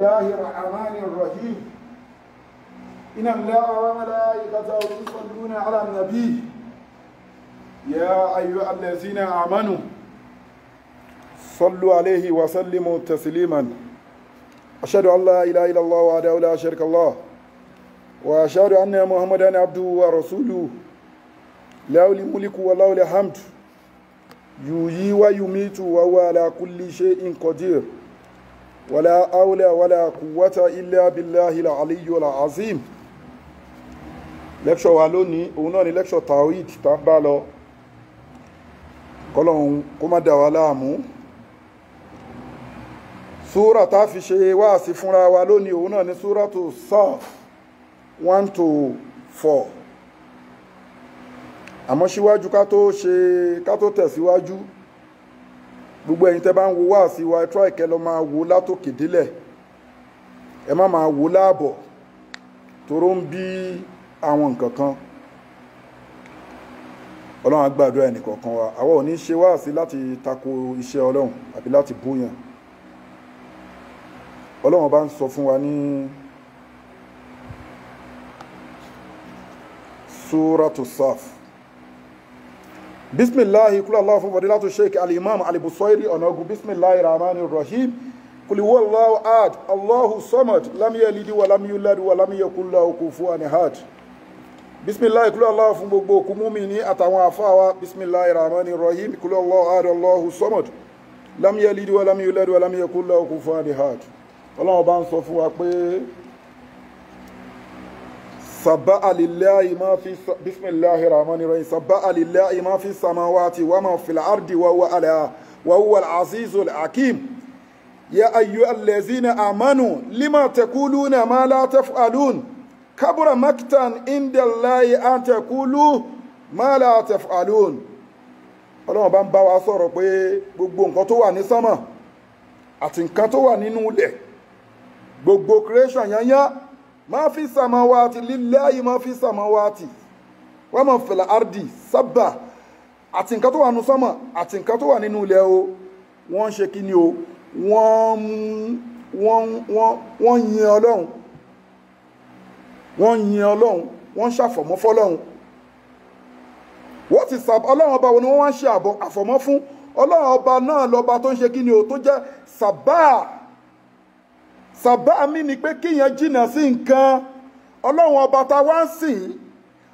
الله الرحمن الرحيم إن الله وملائكته يصلون على النبي يا أيها الذين آمنوا صلوا عليه وسلموا تسليما أشهد أن لا إله إلا الله وحده لا شريك له وأشهد أن محمدا عبده ورسوله له الملك وله الحمد يحيي ويميت وهو على كل شيء قدير ولا حول ولا قوة إلا بالله العلي العظيم. Lecture wa lónìí òun náà ni lecture tawhid tá bá lọ kọ́lọ́hun kó má dá wa láàmú. Súra tá fi ṣe wáàsí fúnra wa lónìí òun náà ni Suratu Saf 1-4. Àmọ́ síwájú ká tó tẹ̀síwájú gbogbo ẹ̀yin tẹ́ bá ń wo wáàsí wa try kẹ́ lọ máa wo látòkè délẹ̀ ẹ má máa wo láàbọ̀ toró ń bí àwọn nǹkan kan. Ọlọ́run á gbàdúrà ẹnìkọ̀ọ̀kan wa àwa ò ní ṣe wáàsí láti tako iṣẹ́ Ọlọ́run àbí láti búyàn. Ọlọ́run bá ń sọ fún wa ní Suratu Saf. Bismillahi kula Allah fún fadilatu Sheikh al-Imam al-Busairi ọ̀nàgún Bismillahir Rahmanir Rahim kuli huwallahu ahad Allahu samad lam yalid wa lam yulad wa lam yakul lahu kufuwan ahad. Bismillahi kula Allah fún gbogbo òkú mùmínì àtàwọn àfáà Bismillahir Rahmanir Rahim kuli huwallahu ahad Allahu samad lam yalid wa lam yulad wa lam yakul lahu kufuwan ahad. Ọlọ́run bá ń sọ fún wa pé sabbaha lillahi ma fi bismillahir rahmanir rahim sabbaha lillahi ma fi samawati wa ma fil ardi wa huwa al-azizul hakim ya ayyuhallazina amanu lima taquluna ma la taf'alun kabura maktan indallahi an taqulu ma la taf'alun. Ọlọ́run bá ń bá wa sọ̀rọ̀ pé gbogbo nǹkan tó wà ní sánmà àti nǹkan tó wà nínú ilẹ̀ gbogbo creation yányán ma fi samawati lillahi ma fi samawati wa ma fil ardi sabba àti nǹkan tó wà nínú sánmà àti nǹkan tó wà nínú ilẹ̀ o wọ́n ṣe kíni o wọ́n yin Ọlọ́hun wọ́n ṣàfọ̀mọ́ fọ́lọ́hun. What is sab Ọlọ́hun ọba wo ni wọ́n ṣe àfọ̀mọ́ fún? Ọlọ́hun ọba náà lọ́ba tó ń ṣe kíni o tó jẹ́ sàbá mi ni pé kíyàn jìnà sí nǹkan. Ọlọ́run ọba ta wá ń sìn,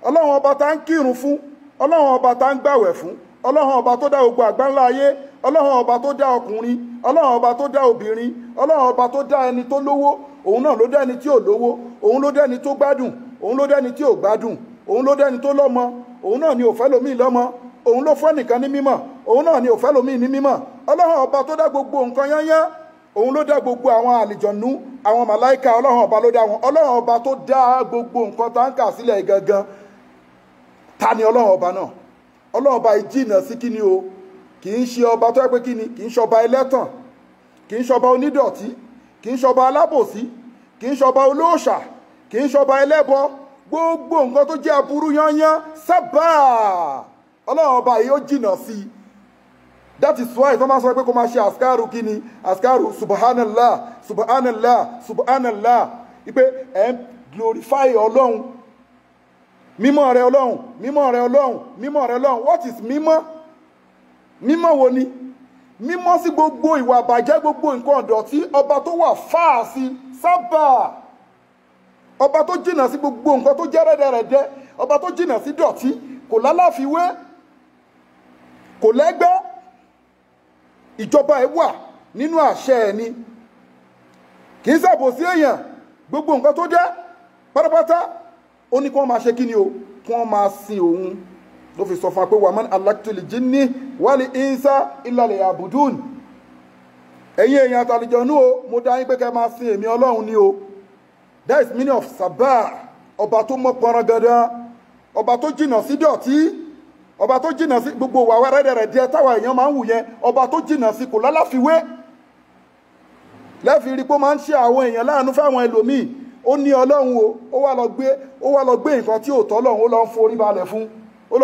Ọlọ́run ọba ta ń kírun fún, Ọlọ́run ọba ta ń gbàwẹ̀ fún, Ọlọ́run ọba tó dá gbogbo àgbáńlá ayé, Ọlọ́run ọba tó dá ọkùnrin, Ọlọ́run ọba tó dá obìnrin, Ọlọ́run ọba tó dá ẹni tó lówó, òun náà ló dá ẹni tí ò lówó, òun ló dá ẹni tó gbádùn, òun ló dá ẹni tí ò gbádùn, òun ló dá ẹni tó lọ́mọ, òun náà ni ò fẹ́ lómi lọ́mọ, òun ló fẹ́ nìkan ní mímọ̀, òun náà ni ò fẹ́ lómi ní mímọ̀. Ọlọ́run ọba tó dá gbogbo nǹkan yányán òun ló dá gbogbo àwọn àlìjọ̀nú àwọn màláíkà Ọlọ́run ọba ló dá wọn. Ọlọ́run ọba tó dá gbogbo nǹkan tá ń kà sílẹ̀ gangan ta ni Ọlọ́run ọba náà? Ọlọ́run ọba ìjìnà sí kíni o kì í ṣe ọba tó yẹ pé kíni kì í ṣe ọba ẹlẹ́tàn, kì í ṣe ọba onídọ̀tí, kì í ṣe ọba alábòsí, kì í ṣe ọba olóòṣà, kì í ṣe ọba ẹlẹ́bọ. Gbogbo nǹkan tó jẹ́ aburú yányán sábà Ọlọ́run ọba yìí ó jìnà sí i. That is why tó máa sọ pé kó máa ṣe àsìkárù kíni àsìkárù subhanallah subhanallah subhanallah ipe ẹ̀ ń glorify Ọlọ́run. Mímọ́ rẹ Ọlọ́run, mímọ́ rẹ Ọlọ́run, mímọ́ rẹ Ọlọ́run. What is mímọ́? Mímọ́ wo ni? Mímọ́ sí gbogbo ìwà àbàjẹ́ gbogbo nǹkan ọ̀dọ̀tí ọba tó wà fáà sí sábà. Ọba tó jìnà sí gbogbo nǹkan tó jẹ́ rẹ́dẹ̀rẹ̀dẹ́, ọba tó jìnà sí dọ̀tí, kò lálàfiwé, kò lẹ́gbẹ́. Ìjọba ẹ̀ wà nínú àṣẹ ẹ̀ ni kì í ṣàbòsí èèyàn. Gbogbo nǹkan tó jẹ́ pátápátá ó ní kí wọ́n máa ṣe kíni o kí wọ́n máa sin òun. Ló fi sọ fún wa pé wa man alaktul jinni wal insa illa liya'budun. Ẹ̀yin èèyàn àtàlìjọ̀nú o mo dá yín pé kẹ́ máa sin èmi Ọlọ́run ni o. That is meaning of sabah. Ọba tó mọ́ pọnran gandan, ọba tó jìnà sí dọ̀tí, ọba tó jìnà sí gbogbo wà rẹ́dẹ̀rẹ̀dẹ́ táwa èèyàn máa ń wù yẹn, ọba tó jìnà sí kò lálàfiwé. Lẹ́fi rí pé ó máa ń ṣe àwọn èèyàn láàánú fáwọn ẹlòmíì. Ó ní Ọlọ́run o, ó wá lọ gbé nǹkan tí ò tọ́ Ọlọ́run, ó lọ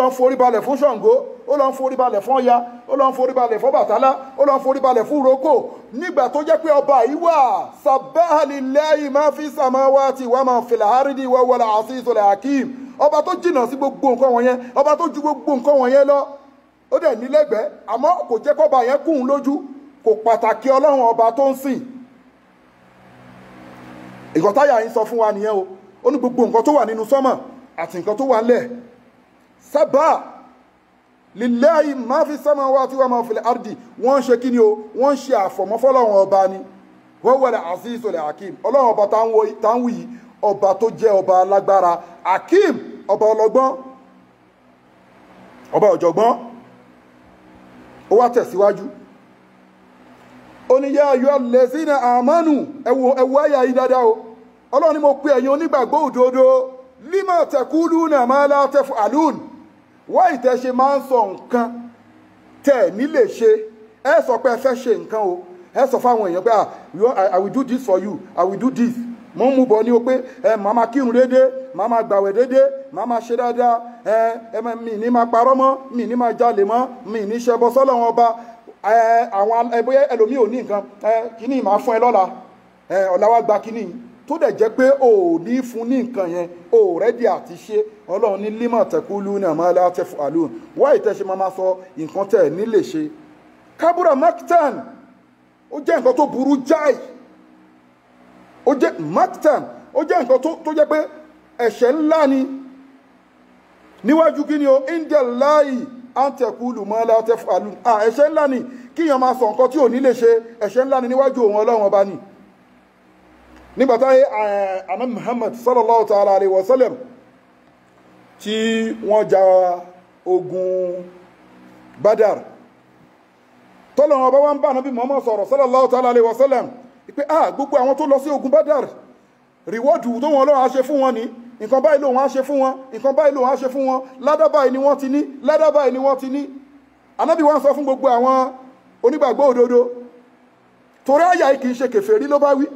ń forí balẹ̀ fún Ṣàngó, ó ó lọ ń forí balẹ̀ fún Ọya, ó lọ ń forí balẹ̀ fún Ọbàtálá, ó lọ ń forí balẹ̀ fún Ìrókò, nígbà tó jẹ́ pé ọba yìí wà sabbaha lillahi ma fi samawati wa ma fil ardi wa huwal azizul hakim, ọba tó jìnnà sí gbogbo nǹkan wọ̀nyẹn, ọba tó ju gbogbo nǹkan wọ̀nyẹn lọ, ó dẹ̀ nílẹ̀gbẹ́, àmọ́ kò jẹ́ kọ́ba yẹn kùn lójú, kò pàtàkì Ọlọ́run ọba tó ń sìn. Ìkọ̀táyà yìí sọ fún wa nìyẹn o, ó ní gbogbo nǹkan tó wà nínú sánmọ̀ àti nǹkan tó wà ńlẹ̀ sabbaha lillahi ma fi samawati wa ma fil ardi, wọ́n ṣe kí ni o, wọ́n ṣe àfọ̀mọ́ fọ́lọ́run ọba ni, wa huwal azizul hakim, Ọlọ́run ọba tá ń wí yìí, ọba tó jẹ́ ọba alágbára, hakim, ọba ọlọ́gbọ́n, ọba ọ̀jọ̀gbọ́n. Ó wá tẹ̀síwájú, ó ní yá ayyuhal lazina amanu, ẹwọ àyà yìí dáadáa o, Ọlọ́run ni mo pe ẹ̀yin onígbàgbọ́ òdodo, lima taquluna ma la taf'alun, wá ìtẹ́ṣe máa ń sọ nǹkan tẹ́ ní lè ṣe, ẹ sọ pé ẹ fẹ́ ṣe nǹkan o, ẹ sọ fáwọn èèyàn pé I will do this for you, I will do this, mo ń mú bọ̀ ní o pé màá máa kírun dédé, màá máa gbàwẹ̀ dédé, màá máa ṣe dáadáa, mi ní máa parọ́ mọ́, mi ní máa jalè mọ́, mi ní ṣẹbọ sọ́lọ́run ọba, àwọn ẹbọyẹ ẹlòmíì ò ní nǹkan, kíní máa fún ẹ lọ́la, ọ̀la wá gba kíní, tó dẹ̀ jẹ́ pé ò ní fún ní nǹkan yẹn, ò rẹ́dí àti ṣe. Ọlọ́run ní lima taquluna ma la taf'alun, wá ìtẹ́ṣe máa sọ nǹkan tẹ́ ní lè ṣe. Kabura maktan, ó jẹ́ nǹkan tó burú jáì, ó jẹ́ maktan, ó jẹ́ nǹkan tó jẹ́ pé ẹ̀ṣẹ̀ ńlá ni níwájú kí ni o, indallahi an taqulu ma la taf'alun, ẹ̀ṣẹ̀ ńlá ni kíyàn máa sọ nǹkan tí ò ní lè ṣe, ẹ̀ṣẹ̀ ńlá ni níwájú òun Ọlọ́run ọba ni. Nígbàtá Ànábì Muhammad sallallahu ta'ala alayhi wa sallam tí wọ́n ja ogun Badar, tọ́lọ́run ọba wá ń bá Ànábì Muhammad sọ̀rọ̀ sallallahu ta'ala alayhi wa sallam pé gbogbo àwọn tó lọ sí ogun Badar, rìwọ́dù tó wọn Ọlọ́run á ṣe fún wọn ní, nǹkan báyìí lòun á ṣe fún wọn, nǹkan báyìí lòun á ṣe fún wọn, ládá báyìí ni wọ́n ti ní, ládá báyìí ni wọ́n ti ní. Ànábì wá ń sọ fún gbogbo àwọn onígbàgbọ́ òdodo, torí àyà yìí kì í ṣe kèfèrí ló bá wí,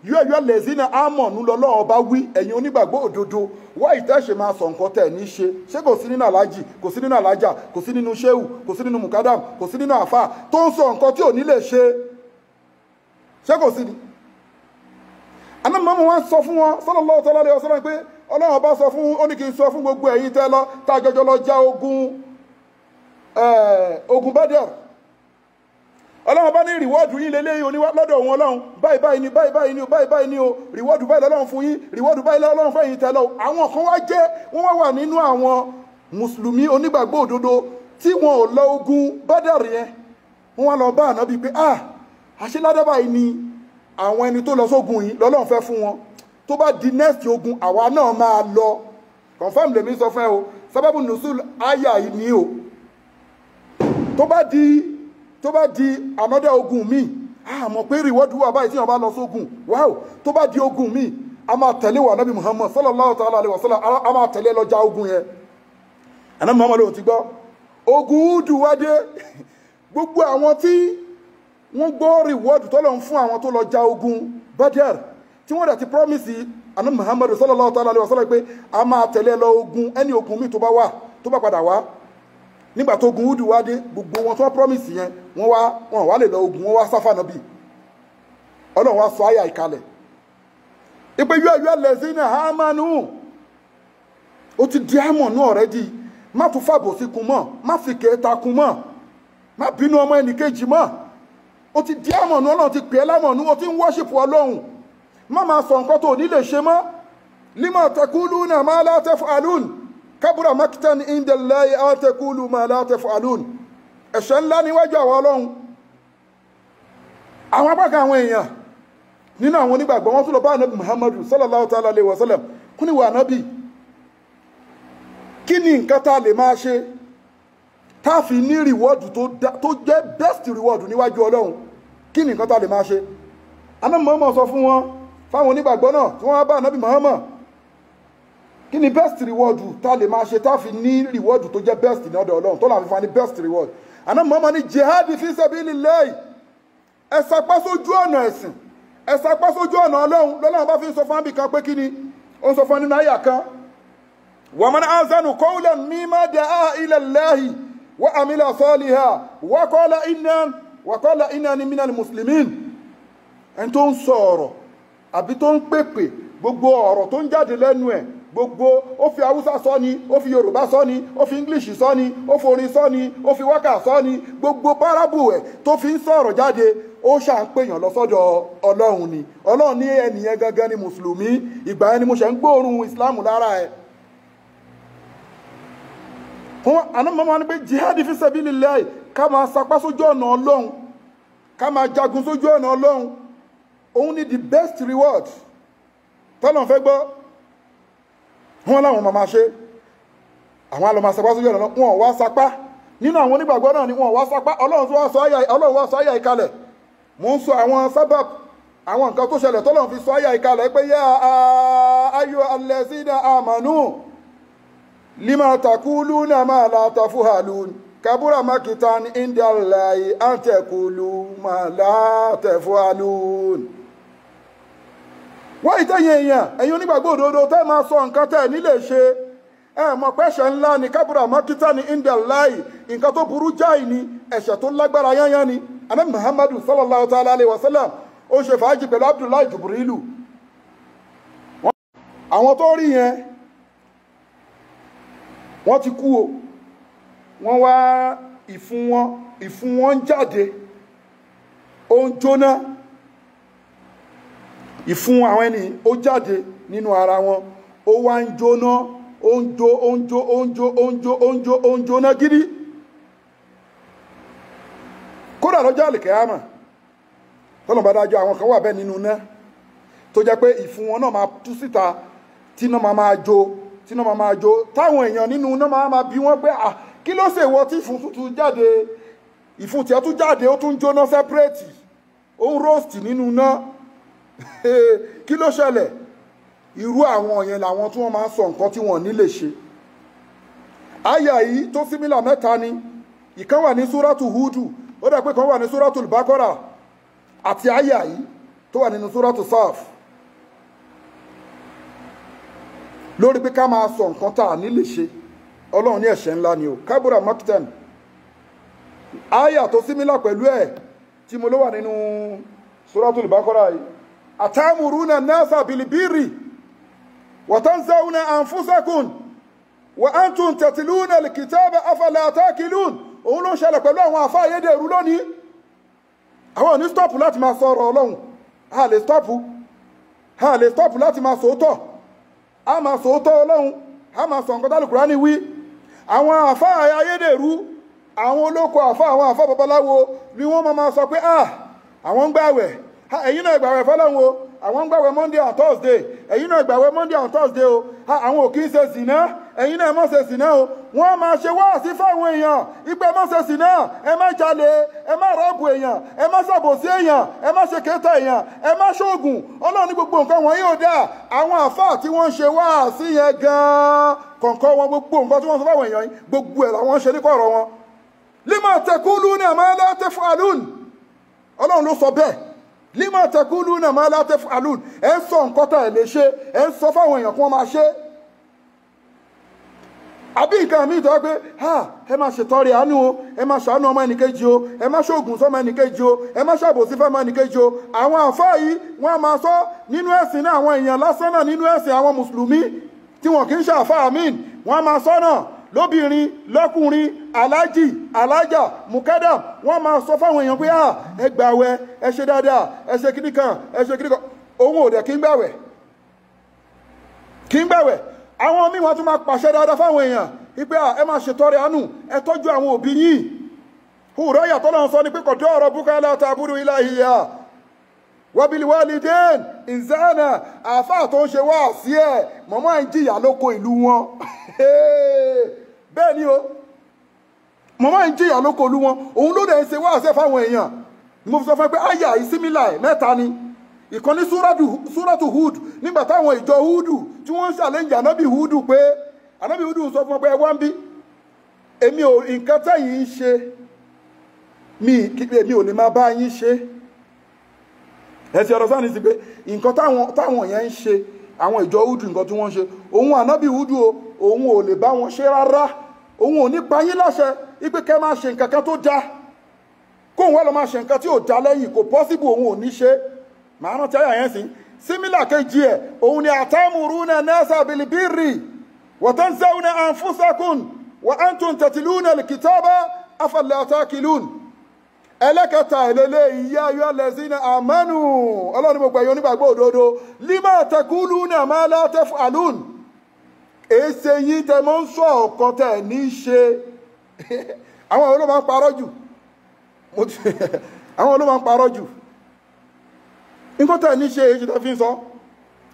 yóò lẹ́sìnà ámọ̀nù lọ́lọ́run ọba wí, ẹ̀yin onígbàgbọ́ òdodo, wá ìtẹ́ṣe máa sọ nǹkan tẹ̀ ní ṣe, ṣé kò sí nínú alájì, kò sí nínú alájà, kò sí nínú ṣéhù, kò sí nínú mùkádàm, kò sí nínú àfà tó ń sọ nǹkan tí ò ní lè ṣe, ṣé kò sí ni? Ànábì Muhammad wá sọ fún wọn sallallahu ta'ala alayhi wa sallam pé Ọlọ́run ọba sọ fún, ó ní kí n sọ fún gbogbo ẹ̀yin tẹ́ lọ tájọjọ lọ já ogun Badr, Ọlọ́run bá ní rìwọ́ọ̀dù yín lélẹ́yìn oníwá lọ́dọ̀ òun Ọlọ́run, báyìí báyìí ni, báyìí báyìí ni o, báyìí báyìí ni o, rìwọ́ọ̀dù báyìí lọ́lọ́run fún yín, rìwọ́ọ̀dù báyìí lọ́lọ́run fún ẹ̀yin tẹ́lọ. Àwọn kan wá jẹ́, wọ́n wà nínú àwọn mùsùlùmí onígbàgbọ́ òdodo tí wọn ò lọ ogun Badr yẹn, wọ́n wá lọ bá Ànábì pé àṣeládá báyìí ni àwọn ẹni tó lọ sógun yìí lọ́lọ́run fẹ́ fún wọn, tó bá di next ogun àwa náà máa lọ. Confirm lèmi sọ fún ẹ o, sábàbù nùsùl àyà yìí ni o, tó bá di another ogun mi, mọ̀ pé rìwọ́dù wà báyìí tí wọ́n bá lọ sógun, wow, tó bá di ogun mi, a máa tẹ̀lé wa Ànábì Muhammad sallallahu ta'ala alayhi wa sallam, a máa tẹ̀lé lọ já ogun yẹn. Ànábì Muhammad ló ti gbọ́ ogun Udu wá dé, gbogbo àwọn tí wọ́n gbọ́ rìwọ́dù tọ́lọ̀ ń fún àwọn tó lọ já ogun Badr, tí wọ́n dẹ̀ ti promise Ànábì Muhammad sallallahu ta'ala alayhi wa sallam pé a máa tẹ̀lé lọ ogun, ẹni ogun mi tó bá padà wá. Nígbà tó ogun Udu wá dé, gbogbo wọn tó wá promise yẹn, wọ́n wá lè lọ ogun, wọ́n wá sáfà Ànábì. Ọlọ́run wá sọ àyà ìkalẹ̀ ìpé yóò lẹ́sìnà àmánú, ó ti di àmọ̀nú already, má tún fàbò sí kun mọ́, má fi kẹta kun mọ́, má bínú ọmọ ẹnìkejì mọ́, ó ti di àmọ̀nú, Ọlọ́run ti pè é lámọ̀nú, ó ti ń worship Ọlọ́run, má máa sọ nǹkan tó ní lè ṣe mọ́. Lima taquluna ma la taf'alun, kabura maktan indallahi an taqulu ma la taf'alun, ẹ̀ṣẹ̀ ńlá níwájú àwọn Ọlọ́run. Àwọn apákan àwọn èèyàn nínú àwọn onígbàgbọ́ wọn tún lọ bá Ànábì Muhammadu sallallahu ta'ala alayhi wa sallam, kún ní wà Ànábì, kí ni nǹkan tá lè máa ṣe tá fi ní rìwọ́dù tó jẹ́ best rìwọ́dù níwájú Ọlọ́run, kí ni nǹkan tá lè máa ṣe? Ànábì Muhammad sọ fún wọn, fáwọn onígbàgbọ́ náà tí wọ́n bá Ànábì Muhammad, kí ni best rìwọ́dù tá lè máa ṣe tá fi ní rìwọ́dù tó jẹ́ best ní ọ̀dọ̀ Ọlọ́run, tó láfi fa ní best reward? Ànábì Muhammad ní jihadi fi sabilillahi, ẹ sapá sójú ọ̀nà ẹ̀sìn, ẹ sapá sójú ọ̀nà Ọlọ́run. Lọ́lọ́run bá fi ń sọ fún àbíkan pé kí ni ó ń sọ fún nínú àyà kan, wa man ahsanu qawlan mimman da'a ila Allahi, وعمل صالحا وقال إنني من المسلمين ẹni tó ń sọ ọ̀rọ̀ àbí tó ń pèpè gbogbo ọ̀rọ̀ tó ń jáde lẹ́nu ẹ̀ gbogbo ó fi Haúsá sọ ni ó fi Yorùbá sọ ni ó fi English sọ ni ó fi orin sọ ni ó fi wákà sọ ni gbogbo párábù ẹ̀ tó fi ń sọ̀rọ̀ jáde ó ṣà ń pèèyàn lọ sọ́dọ̀ Ọlọ́run ni Ọlọ́run ní ẹnìyẹn gangan ni mùsùlùmí ìgbà yẹn ni mo ṣe ń gbóòórùn Islam lára ẹ̀. àná mọ́mọ́ ni pé jihad fi sabilillah ká máa sapá sójú ọ̀nà Ọlọ́run ká máa jagun sójú ọ̀nà Ọlọ́run òun ni the best reward tọ́lọ́n fẹ́ gbọ́ wọ́n láwọn máa ṣe àwọn alọ́mà sapá sójú ọ̀nà wọn wá sapá nínú àwọn onígbàgbọ́ náà ni wọn wá sapá Ọlọ́run wá sọ àyà ìkalẹ̀ mo ń sọ àwọn sábàb àwọn nǹkan tó ṣẹlẹ̀ tọ́lọ́n fi sọ àyà ìkalẹ̀ pé yá ayọ̀ allazina amanu lima taquluna ma la taf'alun kabura makitan indallahi an taqulu ma la taf'alun. wọ́n ìtẹ́yìn èèyàn ẹ̀yin onígbàgbọ́ òdodo tẹ́ máa sọ nǹkan tẹ́ nílé ṣe mọ̀ pé ẹ̀ṣẹ̀ ńlá ni kabura makitan indallahi nǹkan tó burú jáì ni ẹ̀ṣẹ̀ tó lágbára yányán ni. Ànábì Muhammadu sallallahu ta'ala alayhi wa sallam ó ṣe fàájì pẹ̀lú Abdullahi Jibrilu àwọn tó rí yẹn wọ́n ti kú o wọ́n wá ìfun wọn jáde ó ń jóná ìfun àwọn ẹni ó jáde nínú ara wọn ó wá ń jóná ó ń jóná gidi kódà lọ́jọ́ àlìkẹ́yàmà tọ́lọ̀ bá dájọ́ àwọn kan wà bẹ́ẹ̀ nínú náà tó jẹ́ pé ìfun wọn náà máa tú síta tí náà máa jó táwọn èèyàn nínú náà máa bí wọ́n pé kí ló ṣe wọ tí ìfun tuntun jáde ìfun tí a tún jáde ó tún jóná sẹ́pẹ́rẹ́tì ó ń roast nínú náà kí ló ṣẹlẹ̀ irú àwọn yẹn làwọn tí wọ́n máa ń sọ nǹkan tí wọ́n ní lè ṣe. àyà yìí tó símílà mẹ́ta ni ìkan wà ní súrátù Húdù ó dà pé kan wà ní súrátù Bákọ́rà àti àyà yìí tó wà nínú súrátù Sáf lórí pé ká máa sọ nǹkan tá à ní lè ṣe Ọlọ́run ní ẹ̀ṣẹ̀ ńlá ni o kábúrà maktan. àyà tó símílà pẹ̀lú ẹ̀ tí mo ló wà nínú súrátù Bákọ́rà yìí atamuruna nasa bilibiri wa tansauna anfusakum wa antum tatluna alkitaba afala taqilun. òun ló ń ṣẹlẹ̀ pẹ̀lú àwọn àfá ayédèrú lónìí àwọn ò ní stọ́pù láti máa sọ ọ̀rọ̀ Ọlọ́run a lè stọ́pù láti máa sòótọ́ a máa sòótọ́ Ọlọ́run a máa sọ nǹkan tí Kùránì wí. àwọn àfá ayédèrú àwọn olóko àfá àwọn àfá babaláwo ni wọ́n máa sọ pé àwọn ń gbààwẹ̀ ẹ̀yin náà gbààwẹ̀ fọ́lọ́run o àwọn ń gbààwẹ̀ Monday and Thursday ẹ̀yin náà gbààwẹ̀ Monday and Thursday o àwọn ò kí ń ṣe sìná ẹ̀yin náà ẹ má ṣe sìná o wọ́n máa ṣe wáàsí fáwọn èèyàn ipẹ́ má ṣe sìná ẹ má jalè ẹ má rọ́ọ̀bù èèyàn ẹ má ṣàbòsí èèyàn ẹ má ṣe kéta èèyàn ẹ má ṣoògùn Ọlọ́run ní gbogbo nǹkan wọ̀nyí ò dáa. àwọn àfáà tí wọ́n ń ṣe wáàsí yẹn gan-an kọ̀ọ̀kan wọn gbogbo nǹkan tí wọ́n sọ fáwọn èèyàn yìí gbogbo ẹ̀ làwọn ń ṣe ní kọ̀rọ̀ wọn. lima taquluna ma la taf'alun Ọlọ́run ló sọ bẹ́ẹ̀ lima taquluna ma la taf'alun ẹ ń sọ nǹkan tá ẹ lè ṣe ẹ ń sọ fáwọn èèyàn kí wọ́n máa ṣe. àbí nǹkan mi ìtọ́ pé ẹ máa ṣètọrẹ àánú o ẹ máa ṣàánú ọmọ ẹnìkejì o ẹ máa ṣoògùn sọmọ ẹnìkejì o ẹ máa ṣàbòsí fọmọ ẹnìkejì o. àwọn àfáà yìí wọ́n á máa sọ nínú ẹ̀sìn náà àwọn èèyàn lásán náà nínú ẹ̀sìn àwọn mùsùlùmí tí wọ́n kì í ṣe àfáà míìn wọ́n á máa sọ náà lóbìnrin lọ́kùnrin alájì alájà mùkádàm wọ́n máa sọ fáwọn èèyàn pé ẹ gbààwẹ̀ ẹ ṣe dáadáa ẹ ṣe kíní kan òun ò dẹ̀ kí ń gbààwẹ̀ àwọn míì wọ́n tún máa pàṣẹ dáadáa fáwọn èèyàn wípé ẹ máa ṣètọrẹ àánú ẹ tọ́jú àwọn òbí yín hùrọ̀ yàtọ̀ náà sọ ní pé qada rabbuka alla ta'budu illa iyyah wa bil walidain ihsana àáfàá tó ń ṣe wá sí ẹ̀ mọ̀mọ́ ẹ̀ ń jìyà lóko ìlú wọn bẹ́ẹ̀ ni o mọ̀mọ́ ẹ̀ ń jìyà lóko ìlú wọn òun ló dẹ̀ ń ṣe wá sí ẹ̀ fáwọn èèyàn mo fi sọ fún ẹ pé àyà ìsímílà ẹ̀ mẹ́ta ni ìkan ní súrátù Hud nígbà táwọn ìjọ Hudu tí wọ́n ń ṣàlẹ́yìn ànábì Hudu pé ànábì Hudu sọ fún ọ pé ẹ wá ń bí èmi ò nǹkan tẹ́yìn ń ṣe èmi ò lè máa bá yín ṣe ẹ̀sì ọ̀rọ̀ sáà ní sí pé nǹkan táwọn yẹn ń ṣe àwọn ìjọ Hudu nǹkan tí wọ́n ń ṣe òun ànábì Hudu òun ò lè bá wọn ṣe rárá òun ò ní pa yín láṣẹ ipe kẹ́ máa ṣe nǹkan kan tó dá kóun wá lọ máa ṣe nǹkan tí ò dá lẹ́yìn kò possible òun ò ní ṣe màá rántí àyà yẹn sí símílà kejì ẹ̀ òun ni atamuruna nasa bil birri wa tansawna anfusakum wa antum tatluna alkitaba afala taqilun ẹlẹ́kẹta ìlélẹ́ ìyá ayọ́ lẹ́sìn àmánù ọlọ́run gbogbo ẹ̀yọ́ onígbàgbọ́ òdodo lima taquluna ma la taf'alun èsè yìí tẹ mọ́ ń sọ ọ̀kan tẹ̀ ní ṣe àwọn olóò máa ń parọ́ jù àwọn olóò máa ń parọ́ jù nǹkan tẹ̀ ní ṣe èyí tẹ́ fi ń sọ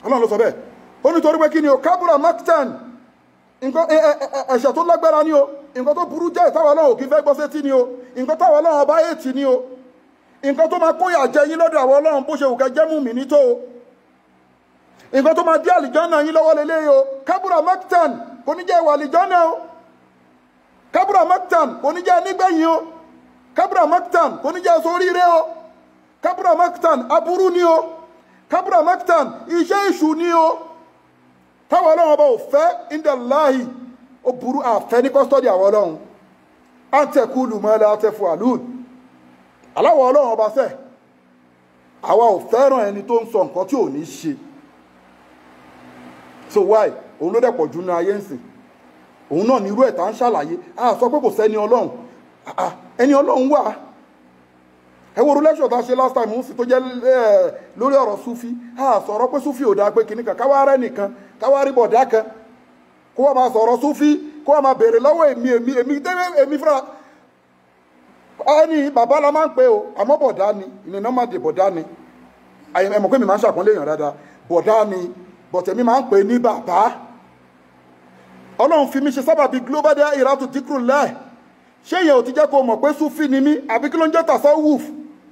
ọlọ́run ló sọ bẹ́ẹ̀ ó nítorí pé kí ni o kábùrà maktan nǹkan ẹ̀ṣẹ̀ tó lágbára ni o nǹkan tó burú jẹ́ ìtawọ̀ ọlọ́run kì í fẹ́ gbọ́ sétí ni o nǹkan táwọn ọlọ́run ọba ètì ni o nǹkan tó máa kóyà jẹ yín lọ́dọ̀ àwọn ọlọ́run bó ṣe wù kẹ́ jẹ́ mú mi ní tó o nǹkan tó máa dí àlìjọ́nà yín lọ́wọ́ lélẹ́ o kábùrà maktan kò ní jẹ́ ìwà àlìjọ́nà o kábùrà maktan kò ní jẹ́ nígbẹ̀yìn o kábùrà maktan kò ní jẹ́ sóríire o kábùrà maktan aburú ni o kábùrà maktan iṣẹ́ ìṣù ni o táwọn ọlọ́run ọba ò fẹ́ indallahi ó burú àfẹ́ ní kọ́sítọ́dì àwọn ọlọ́run àtẹ̀kùlù mọ́lá àtẹ̀fù àlùd aláwọ̀ ọlọ́run ọba fẹ́ àwa ò fẹ́ràn ẹni tó ń sọ nǹkan tí ò ní ṣe so why òun ló dẹ̀pọ̀ jù ní ayé ń sìn òun náà ní irú ẹ̀ta ń ṣàlàyé a sọ pé kò sẹ́ni ọlọ́run ẹni ọlọ́run wà ẹ wo lẹ́ṣọ̀ tá a ṣe last time ń sì tó jẹ́ lórí ọ̀rọ̀ súfí a sọ̀rọ̀ pé súfí ò dáa pé kìnnìkan káwá rẹ́ nìkan káwá rí bọ̀dá kan kó wá máa sọ̀rọ̀ súfí kó wá máa béèrè lọ́wọ́ èmi fúnra ẹni bàbá la máa ń pè o àmọ́ bọ̀dá ni ìnìyàn máa dé bọ̀dá ni ẹ̀mọ̀ pé mi máa ń ṣàpọ́nlé èèyàn dáadáa bọ̀dá ni bọ̀tẹ̀mí máa ń pè ní bàbá ọlọ́run fi mí ṣe sábàbí global dahiratu dhikrullah ṣé yẹn ò ti jẹ́ kó mọ̀ pé súfí ni mí àbí kí ló ń jẹ́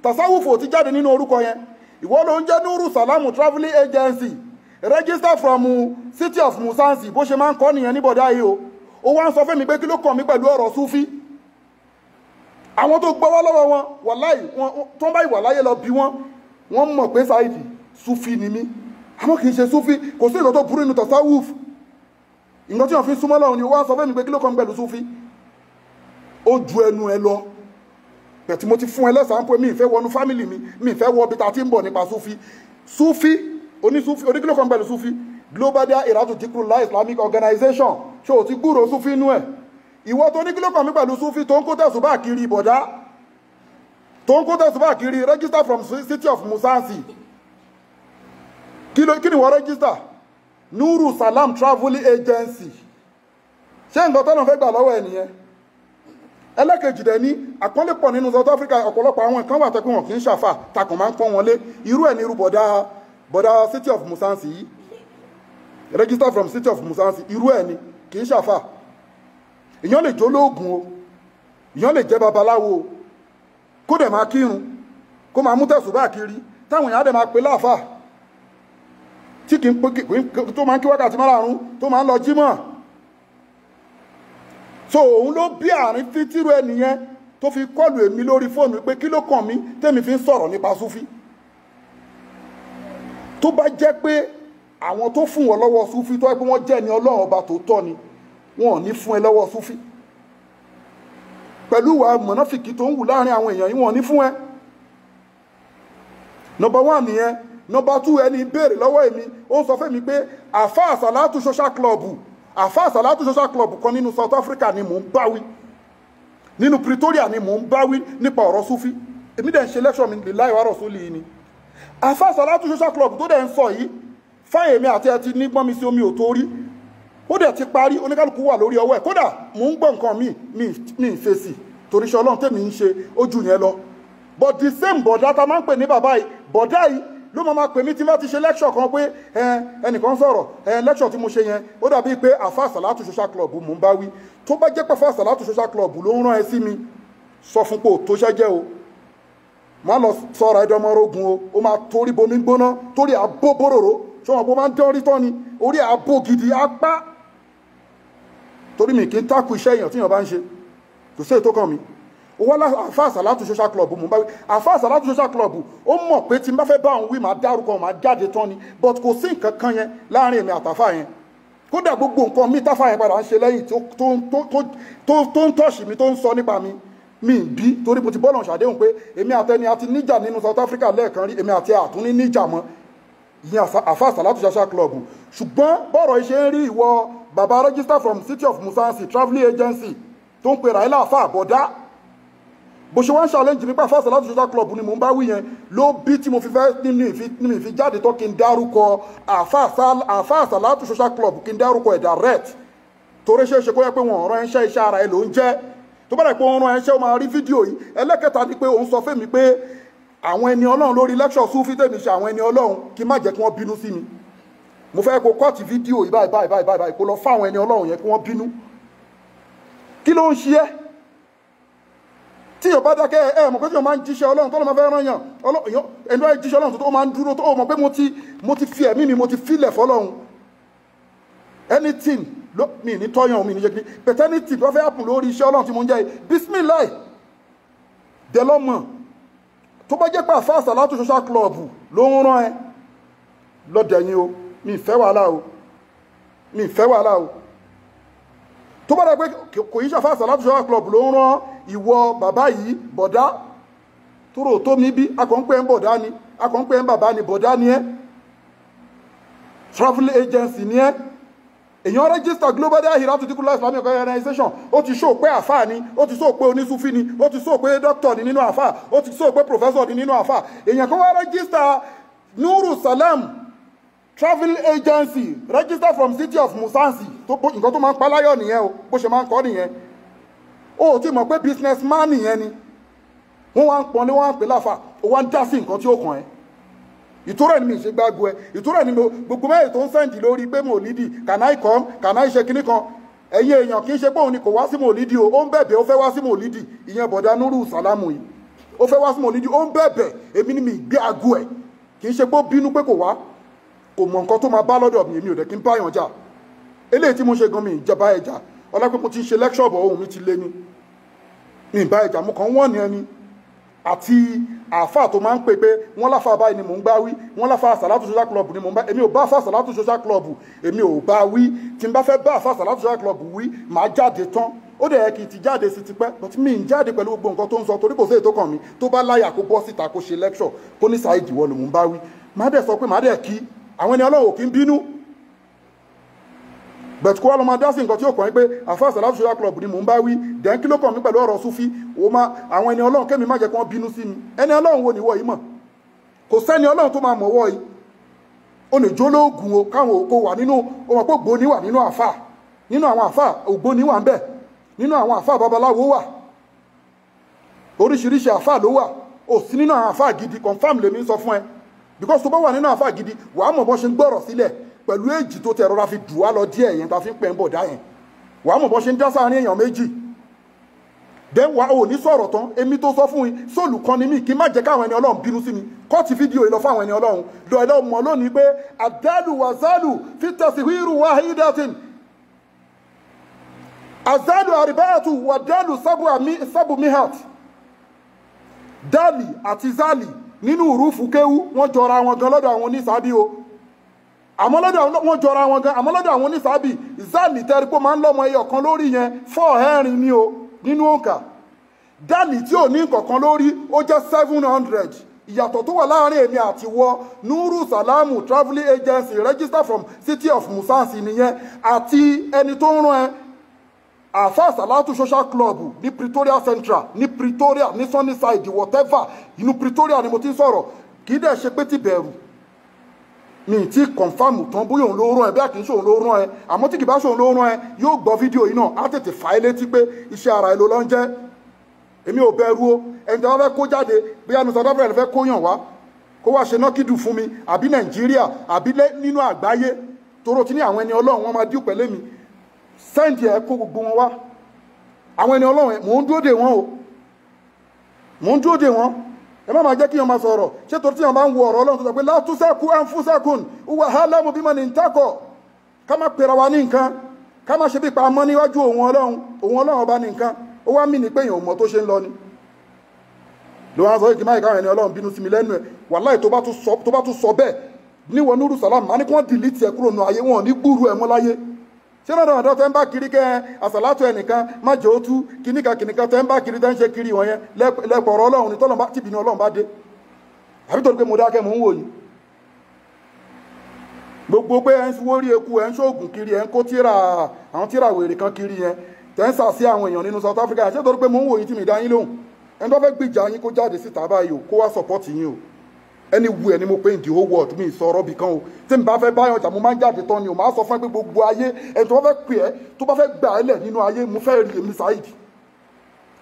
tasawuf ò ti jáde nínú orúkọ yẹn ìwọ ló ń jẹ́ Nuru Salamu travelling agency register from city of Musansi bó ṣe máa ń kọ́ nìyẹn ní bọ̀dá yìí ó wá ń sọ fẹ́mi pé kí ló kàn mí pẹ̀lú ọ̀rọ̀ súfí àwọn tó gbọ́wọ́ lọ́wọ́ wọn wàláì tó ń bá ìwà láyé lọ bí wọ́n mọ̀ pé Saidi súfí ni mí àmọ́ kìí ṣe súfí kò sí ìlọ tó burú inú tasawuf ìgbọ́n tí wọ́n fi súnmọ́ lọ́wọ́ ni wọ́n sọ fẹ́mi pé kí ló kàn mí pẹ̀lú súfí ó ju ẹnu ẹ lọ bẹ̀tí mo ti fún ẹ lẹ́sàn-án pé mi ìfẹ́ wọnú fámìlì mi ìfẹ́ wọ bí ta ti ń bọ̀ nípa súfí oníkìlọ̀ kan pẹ̀lú súfí Global Dahiratu Dhikrullah Islamic Organization ṣé o ti gbúrò súfí inú ẹ̀ ìwọ tó oníkìlọ̀ kan mi pẹ̀lú súfí tó ń kó tẹ̀sùbá kiri ìbọ̀dá tó ń kó tẹ̀sùbá kiri register from city of Musansi kí ni wọ́n register Nuru Salam travelling agency ṣé nǹkan tọ́nà fẹ́ gbà lọ́wọ́ ẹ̀ nìyẹn ẹlẹ́kejì dẹ̀ ní àpọ́nlé pọ̀ nínú South Africa ọ̀pọ̀lọpọ̀ àwọn nǹkan wà tẹ́kùn wọn kì í ṣàfà takùn máa ń pọ́n wọn lé irú ẹ̀ ní irú bọ̀dá city of Musansi yìí register from city of Musansi irú ẹ̀ ní kì í ṣàfà èèyàn lè jó lóògùn o èèyàn lè jẹ́ babaláwo o kó dẹ̀ máa kírun kó máa mú tẹ̀sùbá kiri táwọn èèyàn dẹ̀ máa pe láàfà tí kì í tó máa ń kí wákàtí márùn-ún tó máa ń lọ jímọ̀ so òun ló bí àárín fítírú ẹnìyẹn tó fi kọlù èmi lórí fóònù pé kí ló kàn mí tẹ́mi fi ń sọ̀rọ̀ nípa súfí tó bá jẹ́ pé àwọn tó fún wọn lọ́wọ́ súfí tó yẹ pé wọ́n jẹ́ ní ọlọ́run ọba tó tọ́ ni wọn ò ní fún ẹ lọ́wọ́ súfí pẹ̀lú ìwà mọ̀náfìkì tó ń wù láàrin àwọn èèyàn yìí wọn ò ní fún ẹ number 1 nìyẹn number 2 ẹni béèrè lọ́wọ́ èmi ó ń sọ fẹ́mi pé àfá àsàlátù social club àfá àsàlátù social club kan nínú South Africa ni mò ń báwí nínú Pretoria ni mò ń báwí nípa ọ̀rọ̀ súfí èmi dẹ̀ ń ṣe lecture mi lè láì wá rọ̀sùn lè ní àfá àsàlátù social club tó dẹ̀ ń sọ yìí fáyẹ̀ mi àti ẹti ní gbọ́n mi sí omi ò tó rí ó dẹ̀ ti parí oníkálukú wà lórí ọwọ́ ẹ̀ kódà mò ń gbọ́ nǹkan mi ń fèsì torí ṣe ọlọ́run tèmi ń ṣe ojú yẹn lọ but the same bọ̀dá ta máa ń pè ní bàbá yìí bọ̀dá yìí ló máa pè mí tí bá ti ṣe lecture kan pé ẹnìkan sọ̀rọ̀ lecture tí mo ṣe yẹn ó dàbí pé àfá àsàlátù social club mò ń bá wí tó bá jẹ́ pé àfá àsàlátù social club ló ń rán ẹ sí mi sọ fún pé ò tó ṣẹ́jẹ́ o má lọ sọ̀rọ̀ ẹ̀dọ́mọ́rógun o ó máa torí bomi gbóná torí àbó bóròró ṣọ́wọ́n bó máa ń dán rí tán ni orí àbó gidi apá torí mi kì í tákù iṣẹ́ èèyàn tí èèyàn bá ń ṣe kò sí ètò kan mi ó wá àfá àsàlátù social club mò ń bá wí àfá àsàlátù social club ó mọ̀ pé tí n bá fẹ́ bá òun wí máa dárúkọ máa jáde tán ni but kò sí nǹkan kan yẹn láàrin èmi àtàfà yẹn kódà gbogbo nǹkan mi táfà yẹn padà ń ṣe lẹ́yìn tó ń tọ́ṣì mi tó ń sọ nípa mi mi bí torí mo ti bọ́ọ̀lù ṣàdéhùn pé èmi àtẹni àti níjà nínú South Africa lẹ́ẹ̀kan rí èmi àti àtúní níjà mọ́ ìyẹn Àfáà Sàlátù Social Club ṣùgbọ́n bọ́ọ̀rọ̀ iṣẹ́ ń rí ìwọ bàbá register from City of Musansi travelling agency tó ń pè rà ilé àfáà àbọ̀dá bó ṣe wá ń challenge nípa Àfáà Sàlátù Social Club ni mò ń bá wí yẹn ló bí tí mo fi fẹ́ ní ìfi jáde tó kí n dárúkọ Àfáà Sàlátù Social Club kí n dárúkọ ẹ̀ direct torí ṣe é ṣe kó yẹ pé wọ́n rán ẹṣẹ́ iṣẹ́ ara ẹ̀ ló ń jẹ́ tó bá dẹ̀ pé wọ́n rán ẹṣẹ́ ó máa rí fídíò yìí ẹlẹ́kẹta ni pé òun sọ fẹ́mi pé àwọn ẹni ọlọ́run lórí lecture Sufi tèmi ṣe àwọn ẹni ọlọ́run kí má jẹ́ kí wọ́n bínú sí mi mo fẹ́ kó kọ́ọ̀tì fídíò yìí báyìí kó lọ fáwọn ẹni ọlọ́run yẹn kí wọ́n bínú kí ló ń ṣe ẹ́ tí yóò bá dákẹ́ ẹ mọ̀ pé tí yóò máa ń jíṣẹ́ ọlọ́run tó lọ́ máa fẹ́ rán yàn ẹni wáyé jíṣẹ́ ọlọ́run tó máa ń dúró tó mọ̀ pé mo ti fi ẹ̀mí mi mo ti filẹ̀ fọlọ́run anything mi ní tọ́yàn mi ní jẹ́ kí but anything tó fẹ́ happen lórí iṣẹ́ ọlọ́run tí mo ń jẹ́ bismillah dẹlọ́mọ̀ tó bá jẹ́ pé Àfáà Sàlátù Social Club ló ń rán ẹ lọ́dẹ̀yìn o mi ìfẹ́ wàhálà o tó bá dẹ̀ pé kò yí ṣe Àfáà Sàlátù Social Club ló ń rán ìwọ bàbá yìí bọ̀dá tó rò tó mi bí akọ̀ǹpẹ́ ń bọ̀dá ni akọ̀ǹpẹ́ ń bàbá ni bọ̀dá ni ẹ́ travel agency ni ẹ́ èyàn register Global Dahiratu Dhikrlahi Islamic Organization ó ti show pé àfáà ni ó ti show pé onísúfí ni ó ti show pé doctor ni nínú àfáà ó ti show pé professor ni nínú àfáà èyàn kan wá register Nuru Salam travel agency register from City of Musansi nǹkan tó máa ń pa láyọ̀ nìyẹn o bó ṣe máa ń kọ́ nìyẹn ó ti mọ̀ pé businessman nìyẹn ni wọ́n wá ń pọn ní wọ́n wá ń pè láfà ó wá ń dá sí nǹkan tí ó kàn ẹ́ ìtúrẹ̀ ni mi ṣe gbágbó ẹ ìtúrẹ̀ ni gbogbo mẹ́rin tó ń sẹ́ǹdì lórí pé mòlídì can I come can I ṣe kíní kan ẹ̀yin èèyàn kì í ṣe pé òun ni kò wá sí mòlídì o ó ń bẹ̀bẹ̀ ó fẹ́ wá sí mòlídì ìyẹn bọ̀dá Nuru Salamu yìí ó fẹ́ wá sí mòlídì ó ń bẹ̀bẹ̀ èmi ni mi gbé aago ẹ̀ kì í ṣe pé ó bínú pé kò wá kò mọ nǹkan tó máa bá lọ́dọ̀ mi èmi ò dẹ̀ kí n bá yàn jà eléyìí tí mo ṣe gan mi ìjọba ẹ̀jà ọlápẹ́ mo ti ṣe lecture bọ̀ ohun mi ti lé ní mi ìbá ẹ̀jà mo kàn wọ́n ní ẹni àti àfáà tó máa ń pè pé wọ́n láfáà báyìí ni mò ń bá wí wọ́n láfáà Sàlátù Social Club ni mò ń bá èmi ò bá àfáà Sàlátù Social Club èmi ò bá wí tí n bá fẹ́ bá àfáà Sàlátù Social Club wí màá jáde tán ó dẹ̀ yẹ kí n ti jáde sí tipẹ́ but mi ń jáde pẹ̀lú gbogbo nǹkan tó ń sọ torí kò sí èyí tó kàn mí tó bá láyà kó bọ́ síta kó ṣe lecture kó ní Saheed ìwọ ló mò ń bá wí màá dẹ̀ sọ pé màá dẹ̀ kí àwọn ẹni Ọlọ́run ò kí ń bínú but kó wá lọ máa dá sí nǹkan tí ó kàn yín pé Àfáà Sàlátù Social Club ni mò ń bá wí dẹ̀ kí ló kàn mí pẹ̀lú ọ̀rọ̀ Sufi àwọn ẹni Ọlọ́run kémi má jẹ́ kí wọ́n bínú sí mi ẹni Ọlọ́run wo nìwọ yìí mọ̀ kò sẹ́ni Ọlọ́run tó máa mọ̀ wọ́ yìí ó lè jó lóògùn o káwọn òkò wà nínú ọmọ pé ògbóni wà nínú àfáà nínú àwọn àfáà ògbóni wà ń bẹ nínú àwọn àfáà babaláwo wà oríṣiríṣi àfáà ló wà ò sí nínú àwọn àfáà gidi confam lèmi sọ fún ẹ because tó bá wà nínú àfáà gidi wàá mọ̀ bọ́ ṣe ń gbọ́rọ̀ sílẹ̀ pẹ̀lú èjì tó tẹ̀ rọra fi dùn wá lọ díẹ̀ yẹn ta fi ń pẹ́ ń bọ̀ dá yẹn wàá mọ̀ bọ́ ṣe ń dá sáárín èèyàn méjì then wà ò ní sọ̀rọ̀ tán èmi tó sọ fún yín sóòlù kan ni mí kí n má jẹ́ káwọn ẹni Ọlọ́run bínú sí mi kọ́ọ̀tì fídíò yìí lọ fáwọn ẹni Ọlọ́run lọ ẹ̀ lọ́ọ́ mọ̀ lónìí pé àdálù wàzálù fi taswiru wahidatin àzálù àrìbáyàtù wàdálù sábù mihat dálì àti zálì nínú ìrúfù kéwú wọ́n jọra wọn gan lọ́dọ̀ àwọn onísàbí o àmọ́ lọ́dọ̀ wọn jọra wọn gan àmọ́ lọ́dọ̀ àwọn onísàbí zálì tẹ́rí pé máa ń lọ́mọ ẹyọ kan lórí yẹn 4 ẹ̀rin ni o nínú òǹkà dálì tí ò ní nǹkankan lórí ó jẹ́ 700 ìyàtọ̀ tó wà láàrin èmi àti wọ Nuru Salamu travelling agency register from City of Musansi nìyẹn àti ẹni tó ń rán ẹ Àfáà Sàlátù Social Club ní Pretoria Central ní Pretoria ní Sunnyside whatever inú Pretoria ni mo ti ń sọ̀rọ̀ kì í dẹ̀ ṣe pé ti bẹ̀rù mi ti confam tán bóyá òun ló rán ẹ bí àkíńṣe òun ló rán ẹ àmọ́ tí kì bá ṣe òun ló rán ẹ yóò gbọ́ fídíò yìí náà á tètè fà á létí pé iṣẹ́ ara ẹ ló lọ ń jẹ́ èmi ò bẹ̀rù o ẹni tí wọ́n fẹ́ kó jáde bóyá ní South Africa fẹ́ kó yàn wá kó wá ṣe nọ́kìdù fún mi àbí Nàìjíríà àbí nínú àgbáyé toró ti ní àwọn ẹni Ọlọ́run wọn máa díù pẹ̀lẹ́ mi sẹ́ǹdì ẹ̀ kó gbogbo wọn wá àwọn ẹni Ọlọ́run mò ń dúró dè wọ́n o mò ń dúró dè wọ́n ẹ má máa jẹ́ kí wọ́n máa sọ̀rọ̀ ṣé torí tí wọ́n bá ń wo ọ̀rọ̀ Ọlọ́run tó sọ pé látúnṣẹ́kù ẹ̀fúnṣẹ́kùn wà hálẹ́mù bímọ ní ìtakọ̀ ká má pèrà wa ní nǹkan ká má ṣe bí pa mọ́ níwájú òun Ọlọ́run ọba ní nǹkan ó wá mí ní pé èèyàn ò mọ̀ tó ṣe ń lọ ni ló wá sọ kí máa káwọn ẹni Ọlọ́run bínú sí mi lẹ́nu ẹ̀ wàláì tó bá tún sọ bẹ́ẹ̀ níwọ̀ Nuru Salam má ní kí wọ́n dìlítì ẹ̀ kúrò nù ayé wọn ní gbúrú ẹ̀ mọ́ láyé ṣé lọ́dọ̀ ọ̀dọ́ tẹ́ ń bá kiri kẹ́ àsàlátù ẹnìkan má jẹ́ ó tú kìníkà tẹ́ ń bá kiri tẹ́ ń ṣe kiri wọn yẹn lẹ́pọ̀rọ̀ ọlọ́run ní tìbínú ọlọ́run bá dé àbí tó ní pé mo dákẹ́ mò ń wò yìí gbogbo pé ẹ ń wórí eku ẹ ń ṣoògùn kiri ẹ ń kó àwọn tíra wèrè kan kiri yẹn tẹ́ ń sà sí àwọn èèyàn nínú South Africa ṣé tó ní pé mò ń wò yìí tí mi dá yín lóhùn ẹni tó fẹ́ gbìjà yín kó jáde síta báyìí o kó wá support yín o anywhere ni mo pé in the whole world mi sọ̀rọ̀ bì kan o tí n bá fẹ́ báyọ̀ jà mo máa ń jáde tán ni o máa sọ fún ẹ pé gbogbo ayé ẹni tó bá fẹ́ pè ẹ́ tó bá fẹ́ gbà ẹ́ lẹ̀ nínú ayé mo fẹ́ rí èmi Saheed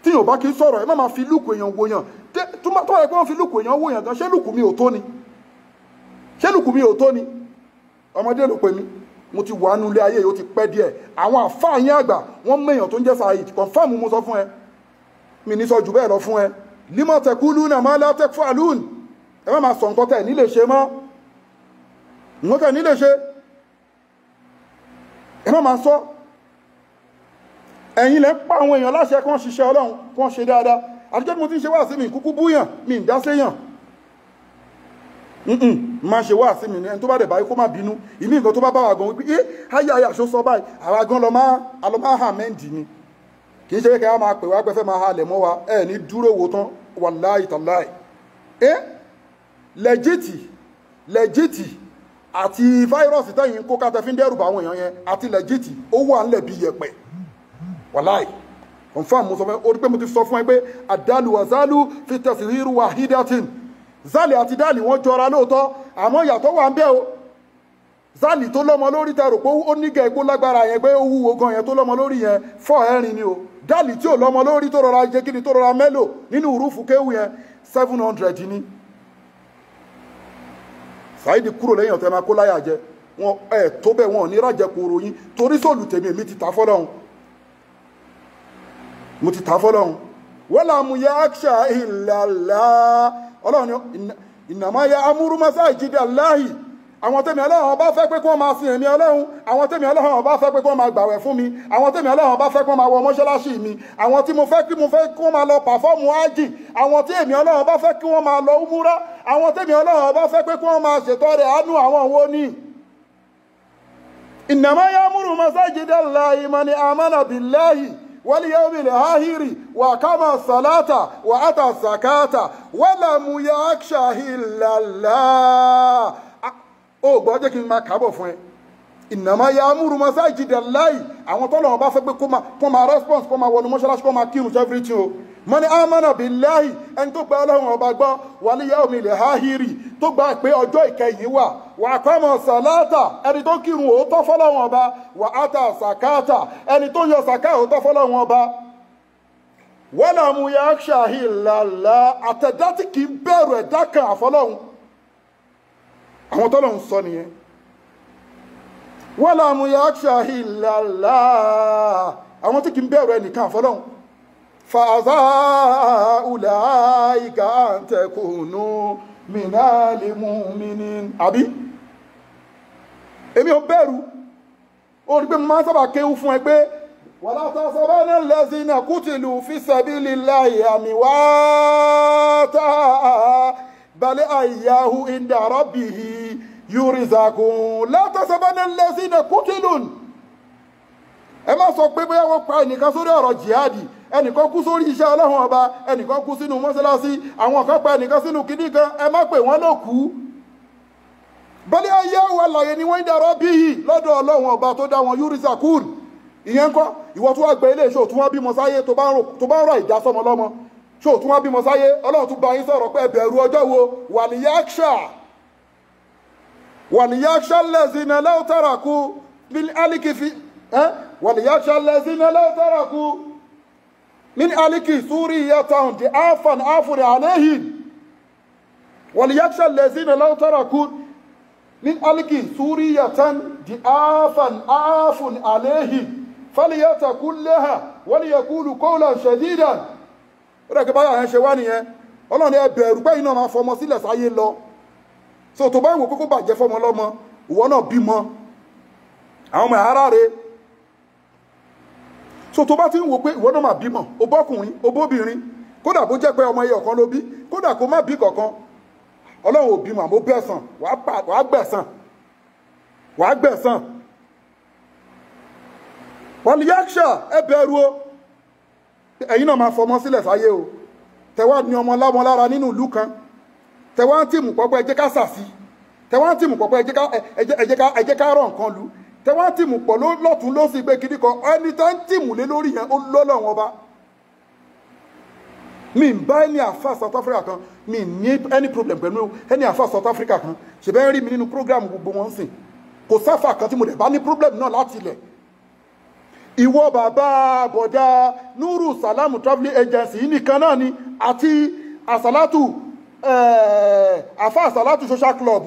tí yóò bá kí n sọ̀rọ̀ ẹ má máa fi lùkù èèyàn wo yàn tó yẹ pé wọ́n fi lùkù èèyàn wo yàn gan ṣé lùkù mi ò tó ni ọmọdé ló pe mi mo ti wà nulẹ̀ ayé yìí ó ti pẹ́ díẹ̀ àwọn àfáàyàn àgbà wọ́n mẹ́yàn tó ń jẹ́ Saheed confirm mo sọ fún ẹ mi ní sọ jù bẹ́ẹ̀ lọ fún ẹ lima taquluna ma la taf'alun ẹ má máa sọ nǹkan tẹ̀ nílé ṣe mọ́ nǹkan tẹ̀ nílé ṣe ẹ má máa sọ ẹ̀yin lẹ́ ń pa àwọn èèyàn láṣẹ kán ṣiṣẹ́ Ọlọ́run kán ṣe dáadáa àtijọ́ tí mo ti ń ṣe wá sí mi kúkú búyàn mi ń dá séyàn máa ṣe wá sí mi ní ẹni tó bá dẹ̀ báyìí kó má bínú ìmí nǹkan tó bá bá wà gan wípé ayé àṣọ sọ báyìí àwa gan lọ máa hà mẹ́ǹdì ni kì í ṣe kẹ́ á máa pè wá pẹ́fẹ́ máa halẹ̀ mọ́ wa ẹ̀ ní dúró wo tán wàláì tàláì lẹ́jìtì àti fáírọ́ọ̀sì tẹ́yìn kó ká tẹ́fín dẹ́rù bá àwọn èèyàn yẹn àti lẹ́jìtì ó wà ńlẹ̀ bí yẹpẹ̀ wàláì confam mo sọ fún ẹ ó rí pé mo ti sọ fún ẹ pé àdálù wàzálù fi tẹ̀síríru wàhídàtìn zálì àti dálì wọ́n jọra lóòótọ́ àmọ́ ìyàtọ̀ wà ń bẹ o zálì tó lọ́mọ lórí tẹrù pé ó nígẹ̀ epo lágbára yẹn pé ó wúwo gan yẹn tó lọ́mọ lórí yẹn fọ́ ẹ̀rin ni o dálì tí ò lọ́mọ lórí tó rọra jẹ́ kíni tó rọra mélòó nínú ìrúfù kéwù yẹn 700 ni Saheed kúrò lẹ́yìn ọ̀tẹ́ máa kó láyà jẹ wọn ẹ̀ tó bẹ́ẹ̀ wọn ò ní rájẹ kúrò yín torí sóòlù tèmi èmi ti ta fọ́lọ́hun mo ti ta fọ́lọ́hun wala yakhsha illa Allah ọlọ́run innama ya'muru masajida Allahi àwọn tẹ́mi ọlọ́run bá fẹ́ pé kí wọ́n máa sin èmi ọlọ́run àwọn tẹ́mi ọlọ́run bá fẹ́ pé kí wọ́n máa gbàwẹ̀ fún mi àwọn tẹ́mi ọlọ́run bá fẹ́ kí wọ́n máa wọ mọ́ṣáláṣí mi àwọn tí mo fẹ́ kí wọ́n máa lọ pàfọ́ọ̀mù ájì àwọn tí èmi ọlọ́run bá fẹ́ kí wọ́n máa lọ umura àwọn tẹ́mi ọlọ́run bá fẹ́ pé kí wọ́n máa ṣètọrẹ àánú àwọn wo ni. innama ya'muru masajida Allahi man amana billahi wal yawmil akhir wa aqama salata wa ata zakata wa lam yakhsha illa Allah ó gbọ́ jẹ́ kí n máa kàbọ̀ fún ẹ innama ya'muru masajida Allahi àwọn tọ́lọ̀ bá fẹ́ pé kó máa response kó máa wọnú mọ́ṣáláṣí kó máa kírun everything o man amana billahi ẹni tó gba Ọlọ́run ọba gbọ́ wal yawmil akhir tó gba pé ọjọ́ ìkẹyìn wà wa aqama salata ẹni tó kírun òótọ́ fọ́lọ́run ọba wa ata zakata ẹni tó yọ sàká òótọ́ fọ́lọ́run ọba wa lam yakhsha illa Allah àtẹ̀dá tí kì í bẹ̀rù ẹ̀dá kan àfọlọ́run àwọn tọ́lọ̀ ń sọ nìyẹn wala yakhsha illa Allah àwọn tí kì í bẹ̀rù ẹnìkan àfọlọ́hun fa'aza ulaika an takunu minal mu'minin àbí èmi ò bẹ̀rù ó rí pé mo máa ń sábà kéwú fún ẹ pé wala tahsabanna allazina qutilu fi sabilillahi amwata bal ahyahu inda rabbihim yurzaqun la tahsabanna allazina qutilun ẹ má sọ pé bóyá wọ́n pa ẹnìkan sórí ọ̀rọ̀ jihadi ẹnìkan kú sórí iṣẹ́ Ọlọ́run ọba ẹnìkan kú sínú mọ́sálásí àwọn kan pa ẹnìkan sínú kìíní kan ẹ má pè wọ́n ló kú bal ahyahu alààyè ni wọ́n inda rabbihim lọ́dọ̀ Ọlọ́run ọba tó dá wọn yurzaqun ìyẹn kọ́ ìwọ tó wá gbé ilé iṣẹ́ òtún wọn bímọ sáyé tó bá ń rọ ìdásọmọ lọ́mọ ṣé òtún wọn bímọ sáyé Ọlọ́run tún bá yín sọ̀rọ̀ pé ẹbẹ̀rù ọjọ́ wo wàlíyáṣà lẹ́zìnà law taraku min aliki fi wàlíyáṣà lẹ́zìnà law taraku min aliki suriyatan di'afan afun alayhim wàlíyáṣà lẹ́zìnà law taraku min aliki suriyatan di'afan afun alayhim falyattaqul laha waliyaqulu qawlan shadidan rẹ̀ kí báyà yẹn ṣe wá nìyẹn Ọlọ́run ẹ bẹ̀rù pé iná máa fọmọ sílẹ̀ sáyé lọ so tó bá wò kókó bàjẹ́ fọmọ lọ́mọ ìwọ náà bímọ àwọn ọmọ ara rẹ̀ so tó bá ti ń wò pé ìwọ náà máa bímọ o bọ́kùnrin o bóbìnrin kódà bó jẹ́ pé ọmọ ẹyọ kan ló bí kódà kó má bí kankan Ọlọ́run ò bímọ àmọ́ wàá gbẹ̀san wàlíyàkṣà ẹ bẹ̀rù o ẹ̀yin náà máa fọmọ sílẹ̀ sáyé o tẹwàá ní ọmọ lámọ lára nínú ìlú kan tẹwàá ń tìmù pọ̀pọ̀ ẹ jẹ́ ká sàsí tẹwàá ń tìmù pọ̀pọ̀ ẹ jẹ́ ká rọ̀ nǹkan lu tẹwàá ń tìmù pọ̀ lọ́tún ló sì gbé kiri kan ẹni tó ń tìmù lé lórí yẹn ó lọ́lọ́wọ́n ọba mi ń bá ẹni àfa South Africa kan mi ní any problem pẹ̀lú ẹni àfa South Africa kan ṣe bẹ́ẹ̀ rí mi nínú program gbogbo wọn sìn kò sáfà kan tí mo dẹ̀ bá ní problem náà láti ilẹ̀ ìwọ bàbá bọ̀dá Nuru Salamu Travelling Agency nìkan náà ni àti àsàlátù àfa àsàlátù social club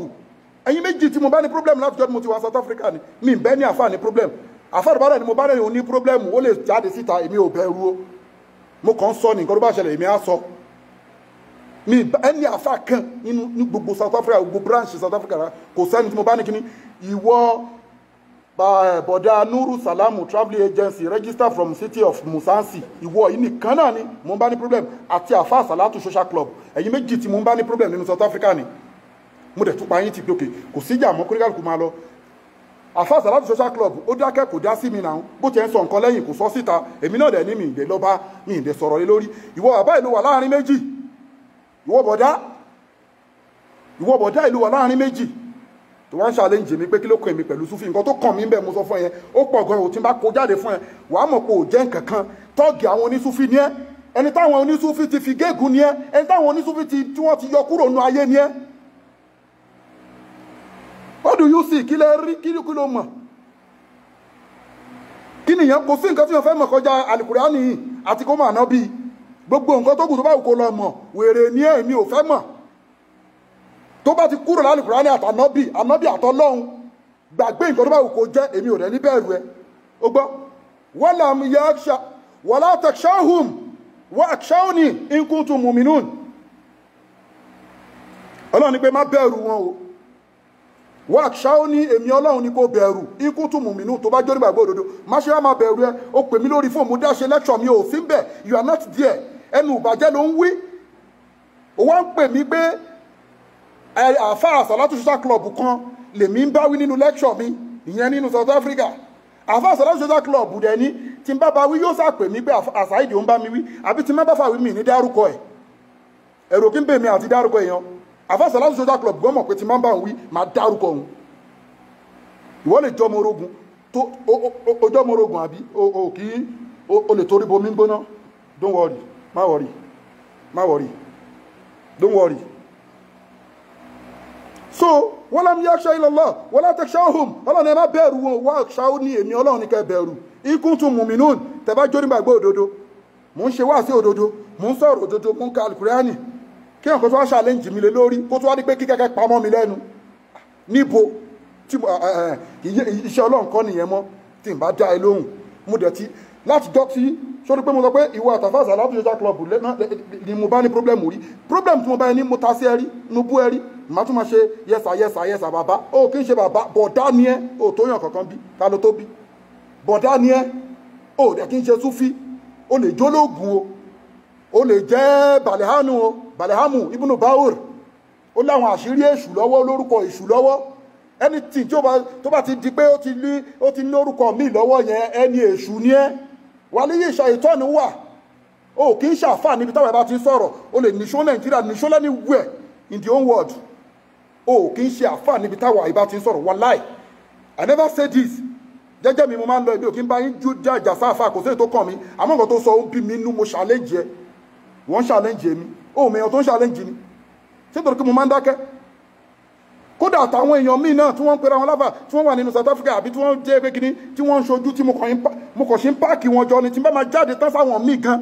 ẹ̀yin méjì tí mo bá ní problem láti jọ́ mo ti wá South Africa ni mi ń bẹ́ ní àfa ní problem àfa ìbára ni mo bá ní ní problem ó lè jáde síta èmi ò bẹ̀rù o mo kàn sọ ní nǹkan tó bá ṣẹlẹ̀ èmi á sọ mi ẹni àfa kan ní gbogbo South Africa gbogbo branch South Africa kò sẹ́ni tí mo bá ní kíní ìwọ bọ̀dá Nuru Salamu Travelling Agency register from city of Musansi ìwọ yìí nìkan náà ni mo bá ní problem àti àfa Salatu social club ẹ̀yin méjì tí mo bá ní problem nínú South Africa ni mo dẹ̀ tún pa yín ti pé òkè kò síjà mọ́ kóríkàlùkù máa lọ àfa Salatu social club ó dákẹ́ kò dá sí mi náà bó ti ń sọ nǹkan lẹ́yìn kò sọ síta èmi náà dẹ̀ ní mi ìdè lọ́ba mi ìdè sọ̀rọ̀ lé lórí ìwọ bàbá ìlú wà láàrin méjì ìwọ bọ̀dá ìlú wà láàrin méjì tó wá ń challenge mi pé kí ló kàn mí pẹ̀lú Sufi nǹkan tó kàn mí bẹ́ẹ̀ mo sọ fún ẹ ó pọ̀ gan-an ò tí ń bá kó jáde fún ẹ wàá mọ̀ pé ò jẹ́ nǹkan kan tọ́ọ̀gì àwọn onísúfì ni ẹ ẹni táwọn onísúfì ti fi gégùn ni ẹ ẹni táwọn onísúfì tí wọ́n ti yọ kúrò nínú ayé ni ẹ. What do you see? Kí lẹ rí kí ló mọ̀ kí nìyẹn kò sí nǹkan tí wọ́n fẹ́ mọ̀ kọjá Al-Qur'ani yìí àti kó mà ná bíi gbogbo nǹkan tó kù tó bá wù kó lọ mọ̀ wèrè ni ẹ̀ mi ò fẹ́ mọ̀ tó bá ti kúrò lálùkùránì àtànọ́bì àtọ́lọ́hun gbàgbé nǹkan tó bá wù kó jẹ́ èmi ò rẹ̀ ní bẹ̀rù ẹ ó gbọ́ walam yakhsha wala takshawhum wa akhshawni in kuntum mu'minun ọlọ́run ní pé má bẹ̀rù wọn o wa akhshawni èmi ọlọ́run ní kó bẹ̀rù in kuntum mu'minun tó bá jọ́ nígbàgbọ́ òdodo má ṣe wá má bẹ̀rù ẹ ó pè mí lórí fóònù mo dá ṣe lecture mi ò sí bẹ̀ you are not there ẹnu ìbàjẹ́ ló ń wí ó wá ń pè mí pé àfáà Salatu social club kan lèmi ń bá wí nínú lecture mi ìyẹn nínú South Africa àfáà Salatu social club dẹ̀ ní tí n bá bá wí yóò sàpè mí pé àsáìdì ó ń bá mi wí àbí tí n bá fà wí mi ní dárúkọ ẹ̀ ẹ̀rọ kí n bè mí àti dárúkọ èèyàn àfáà Salatu social club gbọ́n mọ̀ pé tí n bá ń bá wí máa dárúkọ òun ìwọ lè jọ ọmọ orogun tó ojú ọmọ orogun àbí o lè torí bomi gbóná don't worry má worry don't worry. So walam yakhsha illa Allah wala takshawhum ọlọ́run ẹ má bẹ̀rù wọn wá ṣáó ní èmi ọlọ́run ní kẹ́ bẹ̀rù in kuntum mu'minun tẹ̀bá jó nígbàgbọ́ òdodo mò ń ṣe wá sí òdodo mò ń sọ̀rọ̀ òdodo mò ń ka Al-Qur'ani kí ọ̀kan tó wá challenge mi lé lórí kó tó wá ní pé kí kẹ́kẹ́ pamọ́ mi lẹ́nu níbo tí iṣẹ́ ọlọ́run kọ́ nìyẹn mọ́ tí n bá dá ẹ lóhùn mo dẹ̀ ti láti jọ́ tí sórí pé mo sọ pé ìwọ àtàfà Salatu social club ni mo bá ní problem rí problem tí mo bá ní mo ta sí ẹ rí mo bú ẹ rí màá tún máa ṣe yẹsà bàbá ó kí n ṣe bàbá bọ̀dá ni ẹ ó tó yàn kankan bí ta ló tó bí bọ̀dá ni ẹ ó dẹ̀ kí n ṣe Sufi ó lè jólógùn ó lè jẹ́ Balehamu ibùnú Bawur ó láwọn àṣírí èṣù lọ́wọ́ lórúkọ èṣù lọ́wọ́ anything tó bá ti di pé ó ti lórúkọ míì lọ́wọ́ yẹn ẹni èṣù ni ẹ wà ní yíṣà ìtọ́ni wà ó kì í ṣàfà níbi táwọn ẹ̀bá ti sọ̀rọ̀ ó lè níṣó Nàìjíríà níṣó anywhere in the whole world ó kì í ṣe àfà níbi táwọn ẹ̀bá ti sọ̀rọ̀ wallahi I never say this jẹ́jẹ́ mi mo máa ń lọ ibi òkè ń bá yín já ìjà sáfà kò sí èyí tó kàn mí àmọ́ nǹkan tó sọ ó bí mi nú mo challenge ẹ wọ́n challenge mi ó mẹ́yàn tó ń challenge ni ṣé torí kí mo máa ń dákẹ́ kódà àtàwọn èèyàn míì náà tí wọ́n ń pera wọn láfà tí wọ́n wà nínú South Africa àbí tí wọ́n jẹ́ pé kíní tí wọ́n ń ṣojú tí mo kàn ṣe ń páàkì wọn jọ ni tí n bá máa jáde tán sáwọn míì gan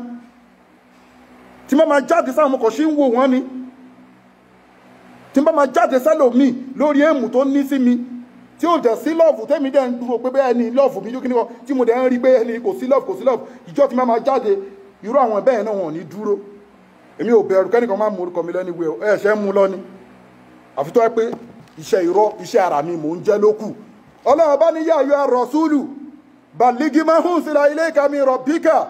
tí n bá máa jáde sáwọn mo kàn ṣe ń wò wọ́n ni tí n bá máa jáde sẹ́lòmíì lórí èèmù tó ní sí mi tí ó jẹ́ sí lọ́ọ̀fù tẹ́mi dẹ̀ ń dúró pé bẹ́ẹ̀ ni lọ́ọ̀fù mi kíní kan tí mo dẹ̀ ń rí pé ẹni kò sí lọ́ọ̀fù ìjọ tí n bá máa jáde irú àwọn bẹ́ẹ̀ náà wọn ò ní dúró èmi ò bẹ̀rù kẹ́nìkan máa mú orúkọ mi lẹ́ni wẹ̀ ẹ̀ ṣẹ́ mú lọ ni àfi tó yẹ pé iṣẹ́ irọ́ iṣẹ́ ara mi mò ń jẹ́ lókù ọlọ́run bá ní yá ayọ́ ar-rasulu ballighi ma unzila ilayka min rabbika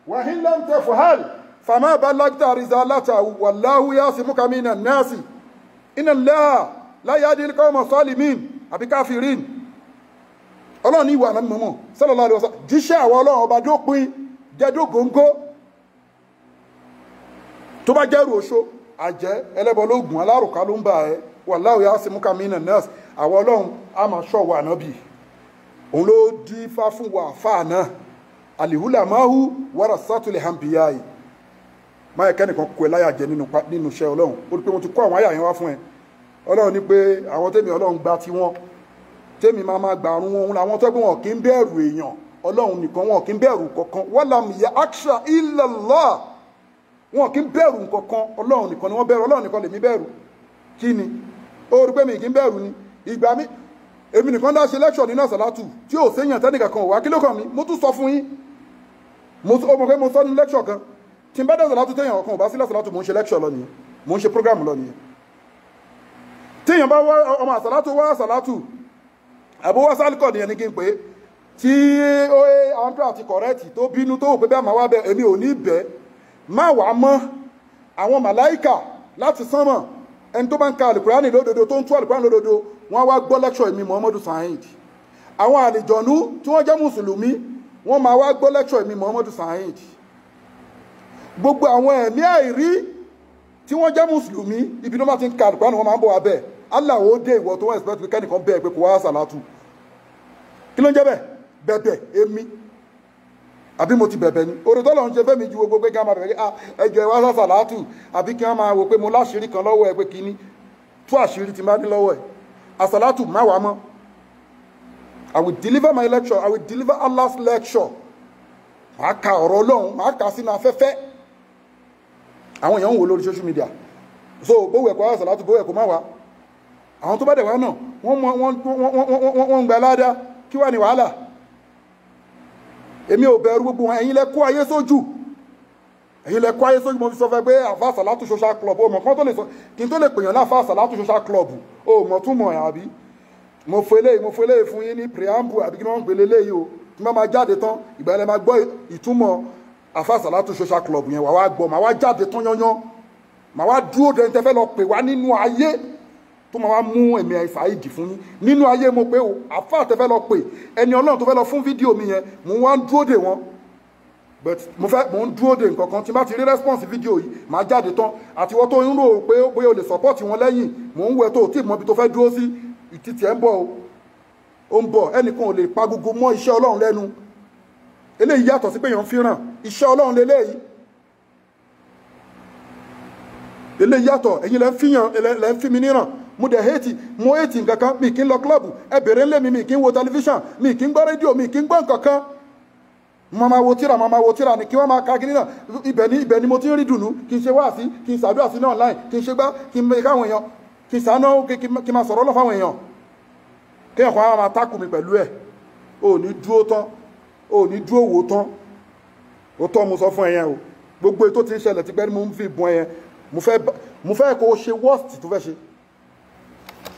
wa in lam taf'al fama ballagta risalatahu wallahu ya'simuka minan nasi inna Allaha la yahdi al-qawma adh-dhalimin àbí káfírin ọlọ́run ní ìwà ànábì Muhammad sallallahu alaihi wasallam jíṣẹ́ àwọn ọlọ́run ọba dópin jẹ́dó góńgó tó bá jẹ́rù oṣó àjẹ́ ẹlẹ́bọ lóògùn alárùká ló ń bà ẹ́ wallahu ya'simuka minan nas àwọn ọlọ́run a máa ṣọ́ wa ànábì òun ló dífá fún wa àfáà náà al-ulamaa'u warasatul anbiya máa kẹ́nìkan kó ẹ láyà jẹ nínú iṣẹ́ ọlọ́run ó rí pé mo ti kó àwọn àyà yẹn wá fún ẹ ọlọ́run ní pé àwọn tèmi ọlọ́run gba tí wọ́n tèmi máa gbà àrùn wọn làwọn tó pé wọn kì í bẹ̀rù èèyàn ọlọ́run nìkan wọn kì í bẹ̀rù kankan walam yakhsha illa Allah wọn kì í bẹ̀rù kankan ọlọ́run nìkan ni wọ́n bẹ̀rù ọlọ́run nìkan lèmi bẹ̀rù kí ni ó rí pé mi kì í bẹ̀rù ni ìgbà mi èmi nìkan dá ṣe lẹ́kṣọ̀ nínú àsàlátù tí ò séyàn tẹ́nìkan kan wá kí ló kàn mí mo tún sọ fún yín ó mọ̀ pé mo sọ nínú lẹ́kṣọ̀ kan tí n bá dá àsàlátù téèyàn ọkàn ò bá sí àsàlátù mò ń ṣe lẹ́kṣọ̀ lọ nìyẹn mò ń ṣe prógrámù lọ nìyẹn téèyàn bá wá ọmọ àsàlátù wá àsàlátù àbó wá sálíkọ̀ nìyẹn ní kí n pè é tí ó àǹtọ́ àti kọ̀rẹ́ẹ̀tì tó bínú tó wò pé bẹ́ẹ̀ máa wá bẹ èmi ò ní bẹ́ẹ̀ má wàá mọ́ àwọn màláìkà láti sánmọ̀ ẹni tó bá ń ka àlùkùránì lódodo tó ń tú àlùkùránì lódodo wọ́n wá gbọ́ lẹ́kṣọ̀ èmi Muhammadu Saheed àwọn àlìjọ̀nú tí wọ́n jẹ́ mùsùlùmí wọ́n máa wá gbọ́ lẹ́kṣọ̀ èmi Muhammadu Saheed gbogbo àwọn ẹ̀mí àìrí tí wọ́n jẹ́ mùsùlùmí ibi tó bá ti ń ka àlùkùránì wọ́n máa ń bọ̀ wá bẹ́ẹ̀ Allah ó dé ìwọ tó wọ́n expect pé kẹ́nìkan bẹ́ẹ̀ pé kò wá sàlátù kí ló ń jẹ́ bẹ́ẹ̀ bẹ̀bẹ̀ èmi àbí mo ti bẹ̀bẹ̀ ni orí tọ́lọ̀ ń ṣe fẹ́ mi ju gbogbo pé kí wọ́n máa bẹ̀rẹ̀ ẹjọ́ ìwá sàlátù àbí kí wọ́n máa wò pé mo láṣìírí kan lọ́wọ́ ẹ pé kíní tú àṣírí ti máa ní lọ́wọ́ ẹ àsàlátù má wàá mọ́ I will deliver my lecture I will deliver Allah's lecture màá ka ọ̀rọ̀ Ọlọ́run màá ka sínú afẹ́fẹ́ àwọn èèyàn ń wò lórí social media so bówó ẹ̀kọ́ àsàlátù bówó ẹ̀kọ́ má wá àwọn tó bá dẹ̀ wá náà wọ́n ń gba ládá kí wà ní wàhálà èmi ò bẹ̀rù gbogbo wọn ẹ̀yin lẹ kó ayé sójú mo fi sọ fẹ́ pé àfáà sàlátù social club o mọ̀ kán tó lè sọ kí n tó lè pèèyàn náà àfáà sàlátù social club o mọ̀ tún mọ̀ àbí mo fẹ́lẹ́ fún yín ní preamble àbí kí wọ́n ń pè léléyìí o tí wọ́n máa jáde tán ìgbà ilẹ̀ máa gbọ́ ìtumọ̀ àfáà sàlátù social club yẹn wà wá gbọ́ màá wá jáde tán yányán màá wá dúró dẹ́n tẹ́fẹ́ lọ pè wá nínú ayé tó máa wá mú ẹ̀mí àìfàìdì fún yín nínú ayé mo pé o àfáà tẹ́fẹ́ lọ pè ẹni ọlọ́run tó fẹ́ lọ fún fídíò mi yẹn mo wá ń dúró dè wọ́n but mo ń dúró dè nǹkan kan tí bá ti rí response fídíò yìí máa jáde tán àti wọ́n tó ń rò pé bóyá o lè support wọn lẹ́yìn mò ń wẹ̀ tó o tí mọ ibi tó fẹ́ dúró sí ìtìtì ẹ̀ ń bọ̀ ó ń bọ̀ ẹnìkan ò lè pa gbogbo mọ́ iṣẹ́ ọlọ́run lẹ́nu eléyìí yàtọ̀ sí pé èèyàn fi ràn iṣẹ́ ọlọ́run lélẹ́yìí eléyìí yàtọ̀ ẹ̀yin lẹ́ ń fi mi níran mo dẹ̀ mo hate nǹkan kan mi kì í lọ klọ́ọ̀bù ẹ bèrè ńlẹ̀ mi kì í wo tẹlifíṣàn mi kì í gbọ́ rédíò mi kì í gbọ́ nǹkan kan màmá wo tíra ni kí wọ́n máa ka kiri náà ibẹ̀ ni mo ti ń rí dùnú kí n ṣe wáàsí kí n ṣàdúrà sí náà online kí n ṣe gbá kí n mẹ káwọn èèyàn kí n ṣàánú kí n máa sọ̀rọ̀ lọ fáwọn èèyàn kéèyàn kan máa tákù mi pẹ̀lú ẹ̀ ò ní dúró wò tán ó tọ́ mo sọ fún ẹ̀yẹn o gbogbo ètò tí ń ṣẹlẹ̀ ti pẹ́ ni mo ń fi ìbọn ẹ̀yẹn mo fẹ́ kó o ṣe worst tó fẹ́ ṣe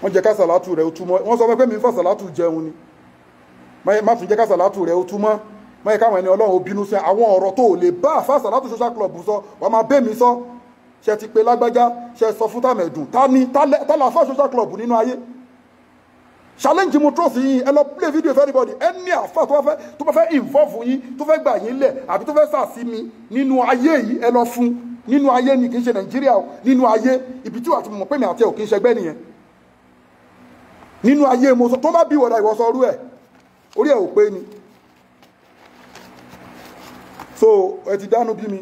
wọ́n jẹ́ ká sàlátù rẹ̀ ó túmọ̀ wọ́n sọ pé mi ń fà sàlátù jẹun ni má tún jẹ́ ká sàlátù rẹ̀ ó túmọ̀ má yẹ káwọn ẹni ọlọ́run ó bínú sí àwọn ọ̀rọ̀ tó lè bá àfà sàlátù social club sọ wọ́n máa bẹ́ mi sọ ṣe ti pé lágbájá ṣe sọ fún tàmẹ̀dùn tálà àfà social club nínú ayé challenge mo trust yín ẹ lọ play video for everybody ẹni àfà tó bá fẹ́ involve yín tó fẹ́ gbà yín lẹ̀ àbí tó fẹ́ sàsí mi nínú ayé yìí ẹ lọ fún nínú ayé ni kì í ṣe Nàìjíríà nínú ayé ibi tí wà ti mọ̀ pé mi àti ẹ̀ ò kì í ṣẹgbẹ́ nìyẹn nínú ayé mo sọ tó bá bí wọ̀dà ìwọ̀sọ orú ẹ̀ orí ẹ̀ ò pé ni so ẹ ti dánú bí mi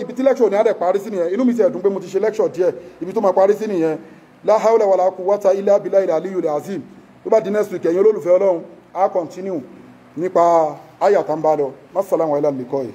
ibi tí lecture ní adẹ̀ parí sí nìyẹn inú mi ti ẹ̀dùn pé mo ti ṣe lecture díẹ̀ ibi tó máa parí sí nìyẹn la hawla wala quwwata illa billahi al-aliyyil azim tó bá di next week ẹ̀yin olólùfẹ́ Ọlọ́run á continue nípa ayàtà ń bá lọ. Assalamu alaikum.